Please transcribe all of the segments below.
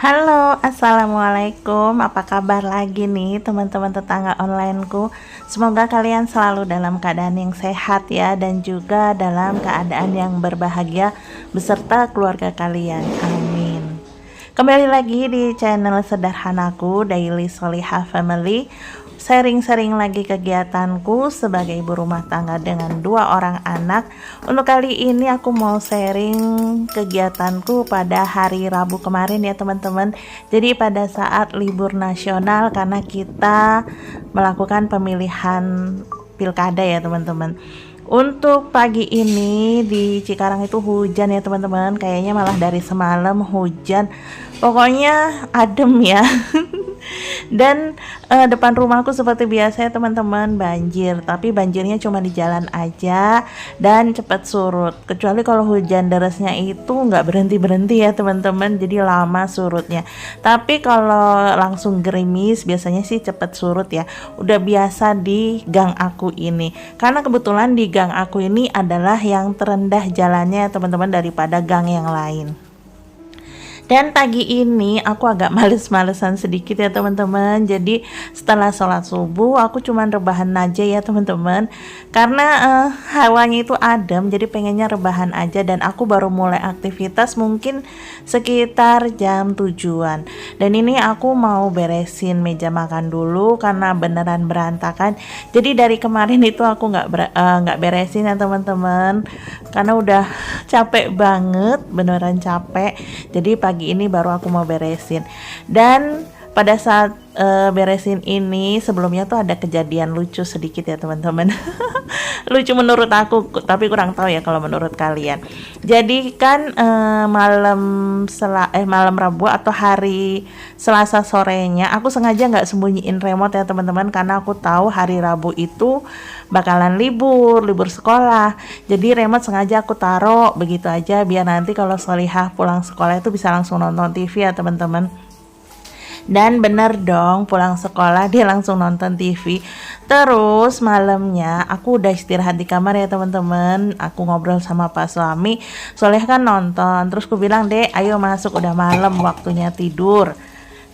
Halo, assalamualaikum. Apa kabar lagi nih teman-teman tetangga onlineku? Semoga kalian selalu dalam keadaan yang sehat ya, dan juga dalam keadaan yang berbahagia beserta keluarga kalian. Amin. Kembali lagi di channel sederhanaku, Daily Solihah Family. Sharing-sharing lagi kegiatanku sebagai ibu rumah tangga dengan 2 orang anak. Untuk kali ini aku mau sharing kegiatanku pada hari Rabu kemarin ya teman-teman. Jadi pada saat libur nasional, karena kita melakukan pemilihan pilkada ya teman-teman. Untuk pagi ini di Cikarang itu hujan ya teman-teman. Kayaknya malah dari semalam hujan. Pokoknya adem ya. Dan depan rumahku seperti biasa ya teman-teman, banjir. Tapi banjirnya cuma di jalan aja dan cepat surut. Kecuali kalau hujan derasnya itu nggak berhenti-berhenti ya teman-teman, jadi lama surutnya. Tapi kalau langsung gerimis biasanya sih cepat surut ya. Udah biasa di gang aku ini. Karena kebetulan di gang aku ini adalah yang terendah jalannya teman-teman daripada gang yang lain. Dan pagi ini aku agak males-malesan sedikit ya teman-teman. Jadi setelah sholat subuh aku cuman rebahan aja ya teman-teman. Karena hawanya itu adem, jadi pengennya rebahan aja. Dan aku baru mulai aktivitas mungkin sekitar jam 7-an. Dan ini aku mau beresin meja makan dulu karena beneran berantakan. Jadi dari kemarin itu aku nggak beresin ya teman-teman. Karena udah capek banget, beneran capek. Jadi pagi ini baru aku mau beresin. Dan pada saat beresin ini sebelumnya tuh ada kejadian lucu sedikit ya teman-teman. Lucu menurut aku, tapi kurang tahu ya kalau menurut kalian. Jadi kan malam Rabu atau hari Selasa sorenya aku sengaja nggak sembunyiin remote ya teman-teman, karena aku tahu hari Rabu itu bakalan libur sekolah. Jadi remote sengaja aku taruh begitu aja biar nanti kalau Solihah pulang sekolah itu bisa langsung nonton TV ya teman-teman. Dan bener dong, pulang sekolah dia langsung nonton TV. Terus malamnya aku udah istirahat di kamar ya teman-teman. Aku ngobrol sama Pak suami, Soleh kan nonton. Terus aku bilang, "Dek, ayo masuk, udah malam, waktunya tidur."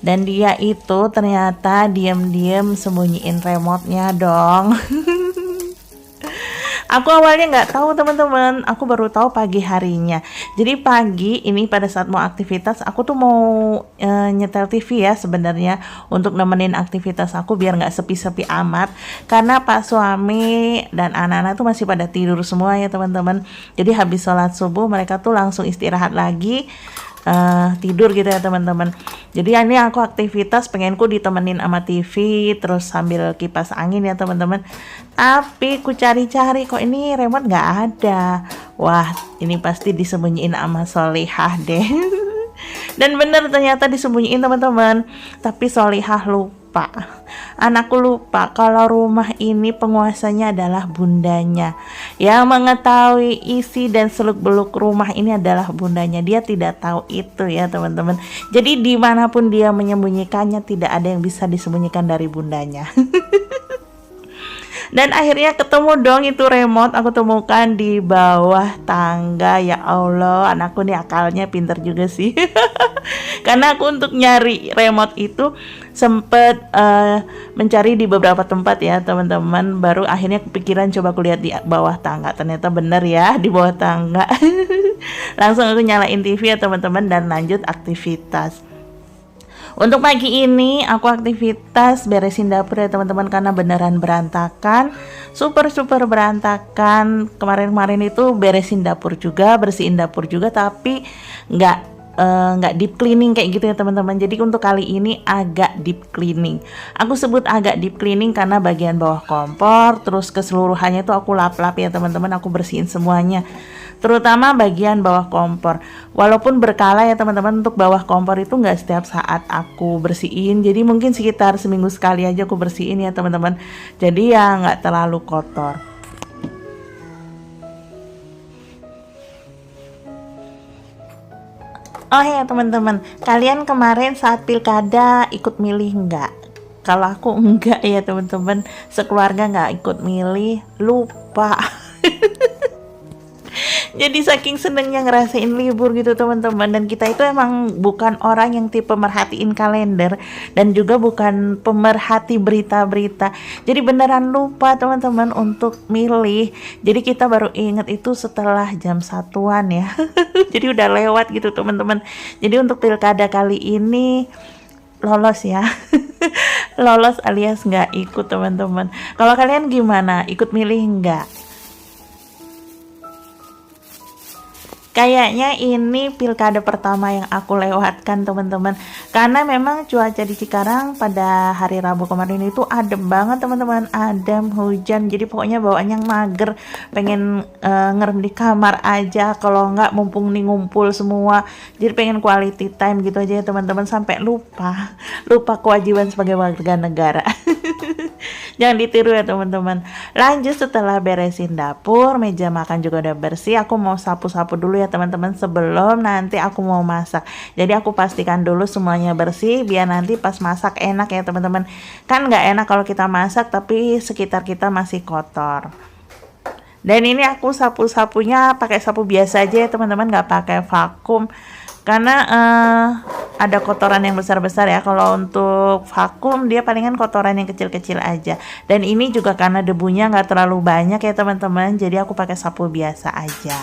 Dan dia itu ternyata diam-diam sembunyiin remote-nya dong. Aku awalnya nggak tahu teman-teman, aku baru tahu pagi harinya. Jadi pagi ini pada saat mau aktivitas, aku tuh mau nyetel TV ya sebenarnya untuk nemenin aktivitas aku biar nggak sepi-sepi amat. Karena Pak suami dan anak-anak tuh masih pada tidur semua ya teman-teman. Jadi habis sholat subuh mereka tuh langsung istirahat lagi. Tidur gitu ya teman-teman. Jadi ini aku aktivitas pengenku ditemenin sama TV terus sambil kipas angin ya teman-teman. Tapi ku cari-cari kok ini remote nggak ada. Wah, ini pasti disembunyiin sama Solihah deh. Dan bener ternyata disembunyiin teman-teman. Tapi Solihah lupa. Anakku lupa kalau rumah ini penguasanya adalah bundanya. Yang mengetahui isi dan seluk-beluk rumah ini adalah bundanya. Dia tidak tahu itu ya teman-teman. Jadi dimanapun dia menyembunyikannya, tidak ada yang bisa disembunyikan dari bundanya. Dan akhirnya ketemu dong itu remote, aku temukan di bawah tangga. Ya Allah, anakku nih akalnya pinter juga sih. Karena aku untuk nyari remote itu sempet mencari di beberapa tempat ya teman-teman. Baru akhirnya kepikiran coba aku lihat di bawah tangga. Ternyata bener ya di bawah tangga. Langsung aku nyalain TV ya teman-teman dan lanjut aktivitas. Untuk pagi ini aku aktivitas beresin dapur ya teman-teman, karena beneran berantakan, super berantakan. Kemarin itu beresin dapur juga, bersihin dapur juga, tapi nggak deep cleaning kayak gitu ya teman-teman. Jadi untuk kali ini agak deep cleaning. Aku sebut agak deep cleaning karena bagian bawah kompor terus keseluruhannya itu aku lap-lap ya teman-teman, aku bersihin semuanya. Terutama bagian bawah kompor. Walaupun berkala ya teman-teman, untuk bawah kompor itu nggak setiap saat aku bersihin. Jadi mungkin sekitar seminggu sekali aja aku bersihin ya teman-teman. Jadi ya nggak terlalu kotor. Oh ya teman-teman, kalian kemarin saat pilkada ikut milih nggak? Kalau aku enggak ya teman-teman, sekeluarga nggak ikut milih, lupa. Jadi saking senengnya ngerasain libur gitu teman-teman. Dan kita itu emang bukan orang yang tipe merhatiin kalender, dan juga bukan pemerhati berita-berita. Jadi beneran lupa teman-teman untuk milih. Jadi kita baru inget itu setelah jam 1-an ya. Jadi udah lewat gitu teman-teman. Jadi untuk pilkada kali ini lolos ya. Lolos alias nggak ikut teman-teman. Kalau kalian gimana? Ikut milih nggak? Kayaknya ini pilkada pertama yang aku lewatkan teman-teman, karena memang cuaca di Cikarang pada hari Rabu kemarin itu adem banget teman-teman, adem, hujan, jadi pokoknya bawaannya mager, pengen ngerem di kamar aja, kalau nggak mumpung nih ngumpul semua, jadi pengen quality time gitu aja ya teman-teman, sampai lupa kewajiban sebagai warga negara. Jangan ditiru ya teman-teman. Lanjut, setelah beresin dapur, meja makan juga udah bersih, aku mau sapu-sapu dulu ya teman-teman sebelum nanti aku mau masak. Jadi aku pastikan dulu semuanya bersih biar nanti pas masak enak ya teman-teman. Kan nggak enak kalau kita masak tapi sekitar kita masih kotor. Dan ini aku sapu-sapunya pakai sapu biasa aja ya teman-teman, nggak pakai vakum. Karena ada kotoran yang besar-besar ya. Kalau untuk vakum dia palingan kotoran yang kecil-kecil aja. Dan ini juga karena debunya nggak terlalu banyak ya teman-teman, jadi aku pakai sapu biasa aja.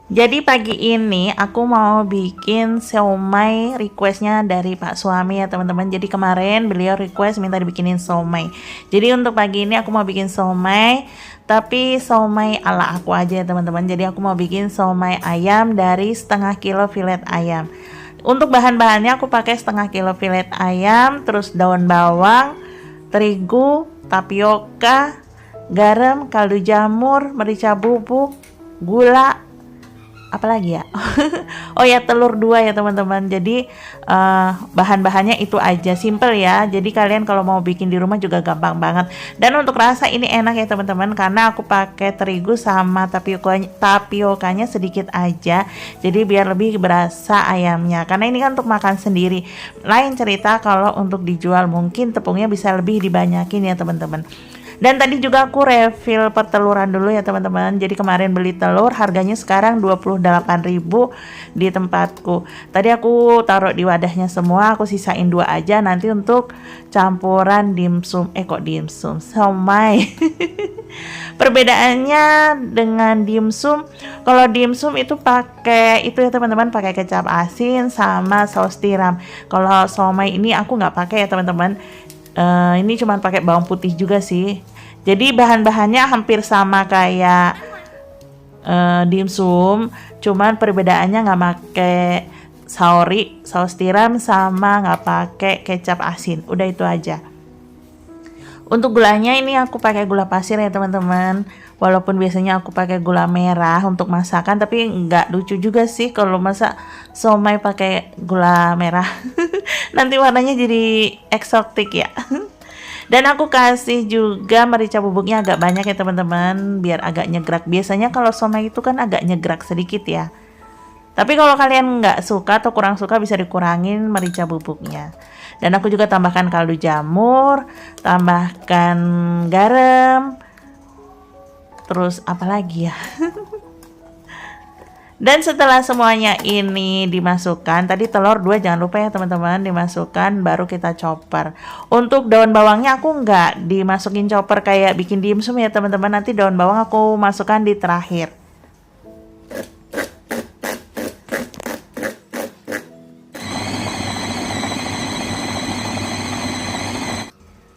Jadi pagi ini aku mau bikin siomay, requestnya dari Pak suami ya teman-teman. Jadi kemarin beliau request minta dibikinin siomay. Jadi untuk pagi ini aku mau bikin siomay, tapi siomay ala aku aja ya teman-teman. Jadi aku mau bikin siomay ayam dari setengah kilo filet ayam. Untuk bahan-bahannya aku pakai setengah kilo filet ayam, terus daun bawang, terigu, tapioka, garam, kaldu jamur, merica bubuk, gula, apalagi ya. Oh ya, telur 2 ya teman-teman. Jadi bahan-bahannya itu aja, simple ya. Jadi kalian kalau mau bikin di rumah juga gampang banget. Dan untuk rasa ini enak ya teman-teman, karena aku pakai terigu sama tapiokanya sedikit aja. Jadi biar lebih berasa ayamnya. Karena ini kan untuk makan sendiri. Lain cerita kalau untuk dijual, mungkin tepungnya bisa lebih dibanyakin ya teman-teman. Dan tadi juga aku refill perteluran dulu ya teman-teman. Jadi kemarin beli telur harganya sekarang 28.000 di tempatku. Tadi aku taruh di wadahnya semua, aku sisain 2 aja nanti untuk campuran dimsum. Siomay. Perbedaannya dengan dimsum, kalau dimsum itu pakai itu ya teman-teman, pakai kecap asin sama saus tiram. Kalau siomay ini aku nggak pakai ya teman-teman. Ini cuma pakai bawang putih juga sih. Jadi bahan-bahannya hampir sama kayak dimsum, cuman perbedaannya nggak pakai saus tiram sama nggak pakai kecap asin. Udah itu aja. Untuk gulanya ini aku pakai gula pasir ya teman-teman. Walaupun biasanya aku pakai gula merah untuk masakan, tapi nggak lucu juga sih kalau masak siomay pakai gula merah. Nanti warnanya jadi eksotik ya. Dan aku kasih juga merica bubuknya agak banyak ya teman-teman, biar agak nyegrak. Biasanya kalau siomay itu kan agak nyegrak sedikit ya. Tapi kalau kalian nggak suka atau kurang suka bisa dikurangin merica bubuknya. Dan aku juga tambahkan kaldu jamur, tambahkan garam, terus apa lagi ya. Dan setelah semuanya ini dimasukkan, tadi telur 2 jangan lupa ya teman-teman dimasukkan, baru kita chopper. Untuk daun bawangnya aku nggak dimasukin chopper kayak bikin dimsum ya teman-teman, nanti daun bawang aku masukkan di terakhir.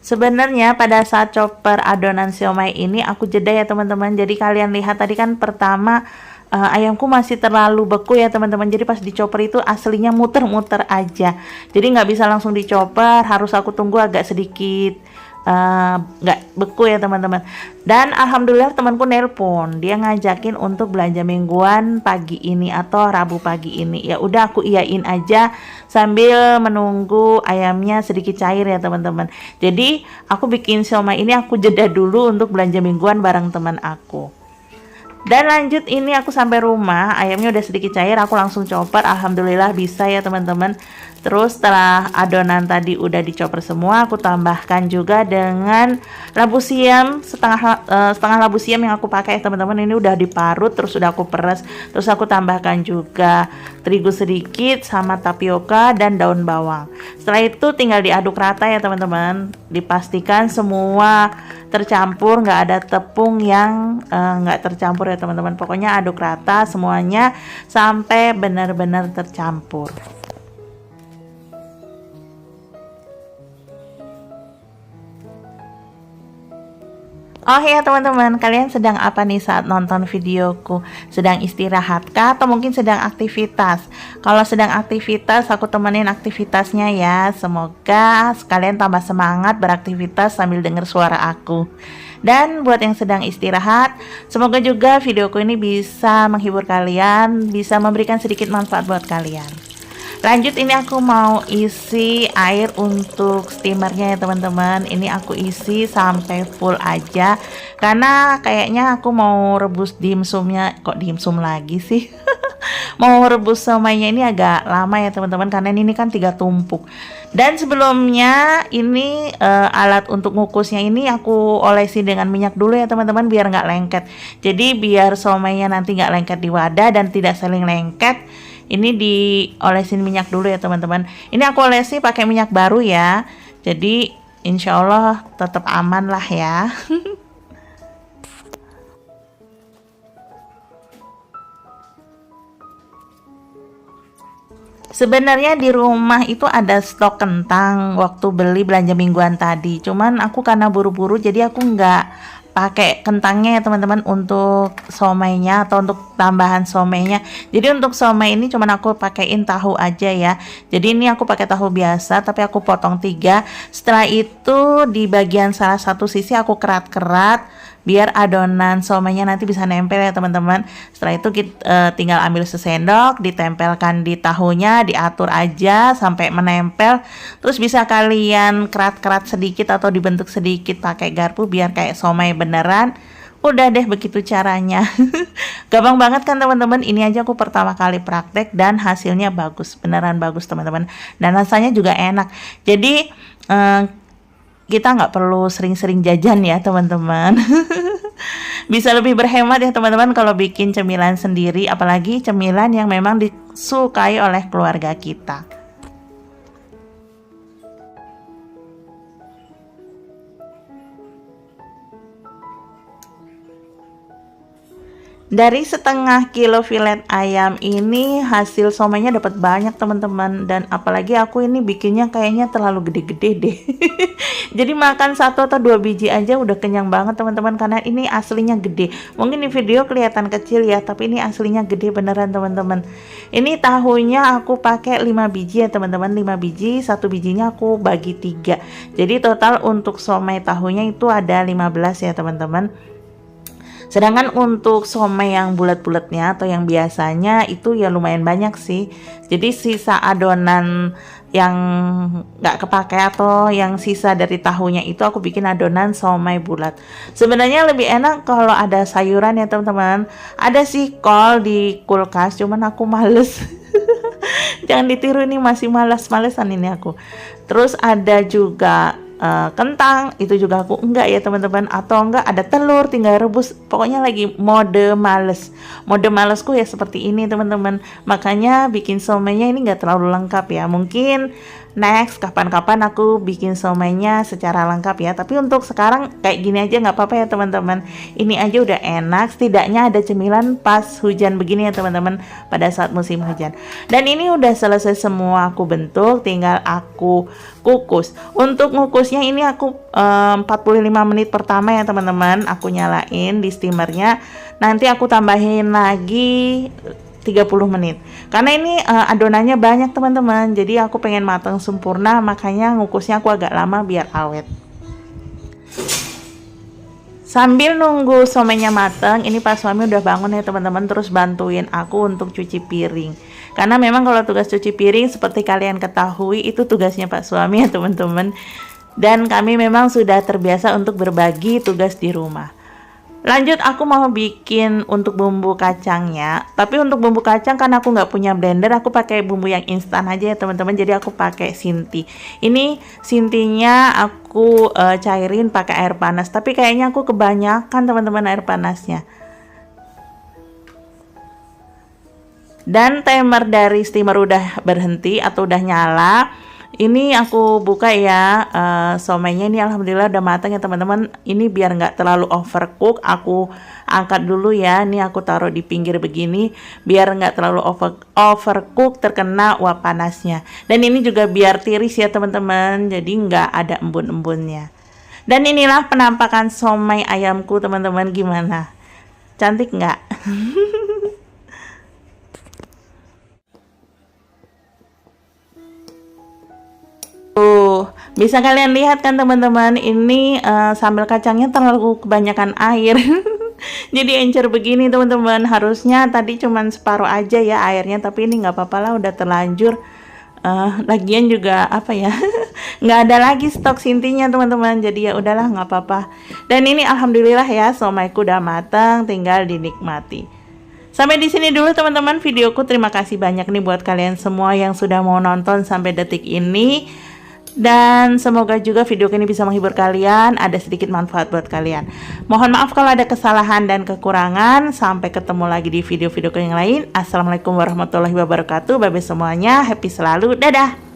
Sebenarnya pada saat chopper adonan siomay ini aku jeda ya teman-teman. Jadi kalian lihat tadi kan pertama ayamku masih terlalu beku ya teman-teman. Jadi pas dicoper itu aslinya muter-muter aja. Jadi nggak bisa langsung dicoper, harus aku tunggu agak sedikit nggak beku ya teman-teman. Dan alhamdulillah temanku nelpon, dia ngajakin untuk belanja mingguan pagi ini atau Rabu pagi ini. Ya udah aku iyain aja sambil menunggu ayamnya sedikit cair ya teman-teman. Jadi aku bikin siomay ini aku jeda dulu untuk belanja mingguan bareng teman aku. Dan lanjut ini aku sampai rumah, ayamnya udah sedikit cair, aku langsung chopper. Alhamdulillah bisa ya teman-teman. Terus setelah adonan tadi udah dicoper semua, aku tambahkan juga dengan labu siam, setengah labu siam yang aku pakai teman-teman. Ini udah diparut, terus udah aku peres. Terus aku tambahkan juga terigu sedikit sama tapioka dan daun bawang. Setelah itu tinggal diaduk rata ya teman-teman. Dipastikan semua tercampur, nggak ada tepung yang nggak tercampur ya teman-teman. Pokoknya aduk rata semuanya sampai benar-benar tercampur. Oh ya teman-teman, kalian sedang apa nih saat nonton videoku? Sedang istirahat kah atau mungkin sedang aktivitas? Kalau sedang aktivitas, aku temenin aktivitasnya ya. Semoga kalian tambah semangat beraktivitas sambil dengar suara aku. Dan buat yang sedang istirahat, semoga juga videoku ini bisa menghibur kalian, bisa memberikan sedikit manfaat buat kalian. Lanjut, ini aku mau isi air untuk steamernya ya teman-teman. Ini aku isi sampai full aja, karena kayaknya aku mau rebus dimsumnya. Kok dimsum lagi sih? Mau rebus somainya ini agak lama ya teman-teman, karena ini kan 3 tumpuk. Dan sebelumnya ini alat untuk ngukusnya ini aku olesi dengan minyak dulu ya teman-teman, biar nggak lengket. Jadi biar somainya nanti nggak lengket di wadah dan tidak saling lengket, ini diolesin minyak dulu ya teman-teman. Ini aku olesi pakai minyak baru ya, jadi insya Allah tetap aman lah ya. Sebenarnya di rumah itu ada stok kentang waktu beli belanja mingguan tadi. Cuman aku karena buru-buru jadi aku nggak pakai kentangnya ya teman-teman untuk somainya atau untuk tambahan somainya. Jadi untuk somai ini cuman aku pakaiin tahu aja ya. Jadi ini aku pakai tahu biasa tapi aku potong 3. Setelah itu di bagian salah satu sisi aku kerat-kerat biar adonan somainya nanti bisa nempel ya teman-teman. Setelah itu kita tinggal ambil sesendok, ditempelkan di tahunya, diatur aja sampai menempel. Terus bisa kalian kerat-kerat sedikit atau dibentuk sedikit pakai garpu biar kayak somai beneran. Udah deh, begitu caranya. Gampang banget kan teman-teman. Ini aja aku pertama kali praktek dan hasilnya bagus, beneran bagus teman-teman. Dan rasanya juga enak. Jadi kita nggak perlu sering-sering jajan ya teman-teman. Bisa lebih berhemat ya teman-teman kalau bikin cemilan sendiri, apalagi cemilan yang memang disukai oleh keluarga kita. Dari setengah kilo filet ayam ini hasil somainya dapat banyak teman-teman, dan apalagi aku ini bikinnya kayaknya terlalu gede-gede deh. Jadi makan 1 atau 2 biji aja udah kenyang banget teman-teman, karena ini aslinya gede. Mungkin di video kelihatan kecil ya, tapi ini aslinya gede beneran teman-teman. Ini tahunya aku pakai 5 biji ya teman-teman, 5 biji, 1 bijinya aku bagi 3. Jadi total untuk somai tahunya itu ada 15 ya teman-teman. Sedangkan untuk somai yang bulat-bulatnya atau yang biasanya itu ya lumayan banyak sih. Jadi sisa adonan yang nggak kepakai atau yang sisa dari tahunya itu aku bikin adonan somai bulat. Sebenarnya lebih enak kalau ada sayuran ya teman-teman. Ada sih kol di kulkas, cuman aku males. Jangan ditiru, ini masih malas-malesan ini aku. Terus ada juga kentang, itu juga aku enggak ya teman-teman. Atau enggak ada telur tinggal rebus. Pokoknya lagi mode males. Mode malesku ya seperti ini teman-teman. Makanya bikin somainya ini enggak terlalu lengkap ya. Mungkin next kapan-kapan aku bikin somainya secara lengkap ya. Tapi untuk sekarang kayak gini aja nggak apa-apa ya teman-teman. Ini aja udah enak. Setidaknya ada cemilan pas hujan begini ya teman-teman, pada saat musim hujan. Dan ini udah selesai semua aku bentuk, tinggal aku kukus. Untuk ngukusnya ini aku 45 menit pertama ya teman-teman, aku nyalain di steamernya. Nanti aku tambahin lagi 30 menit karena ini adonannya banyak teman-teman, jadi aku pengen matang sempurna, makanya ngukusnya aku agak lama biar awet. Sambil nunggu somainya matang, ini Pak suami udah bangun ya teman-teman, terus bantuin aku untuk cuci piring. Karena memang kalau tugas cuci piring seperti kalian ketahui itu tugasnya Pak suami ya teman-teman. Dan kami memang sudah terbiasa untuk berbagi tugas di rumah. Lanjut aku mau bikin untuk bumbu kacangnya. Tapi untuk bumbu kacang kan aku nggak punya blender, aku pakai bumbu yang instan aja ya teman-teman. Jadi aku pakai Sinti. Ini Sintinya aku cairin pakai air panas. Tapi kayaknya aku kebanyakan teman-teman air panasnya. Dan timer dari steamer udah berhenti atau udah nyala. Ini aku buka ya, somainya ini alhamdulillah udah matang ya teman-teman. Ini biar nggak terlalu overcook, aku angkat dulu ya. Ini aku taruh di pinggir begini biar nggak terlalu overcook, terkena uap panasnya. Dan ini juga biar tiris ya teman-teman, jadi nggak ada embun-embunnya. Dan inilah penampakan somai ayamku teman-teman, gimana? Cantik nggak? Bisa kalian lihat kan teman-teman, ini sambal kacangnya terlalu kebanyakan air. Jadi encer begini teman-teman. Harusnya tadi cuman separuh aja ya airnya, tapi ini nggak apa-apa lah, udah terlanjur. Lagian juga apa ya, nggak ada lagi stok Sintinya teman-teman. Jadi ya udahlah, nggak apa-apa. Dan ini alhamdulillah ya, somaiku udah matang, tinggal dinikmati. Sampai di sini dulu teman-teman videoku. Terima kasih banyak nih buat kalian semua yang sudah mau nonton sampai detik ini. Dan semoga juga video ini bisa menghibur kalian, ada sedikit manfaat buat kalian. Mohon maaf kalau ada kesalahan dan kekurangan. Sampai ketemu lagi di video-video yang lain. Assalamualaikum warahmatullahi wabarakatuh. Bye bye semuanya, happy selalu, dadah.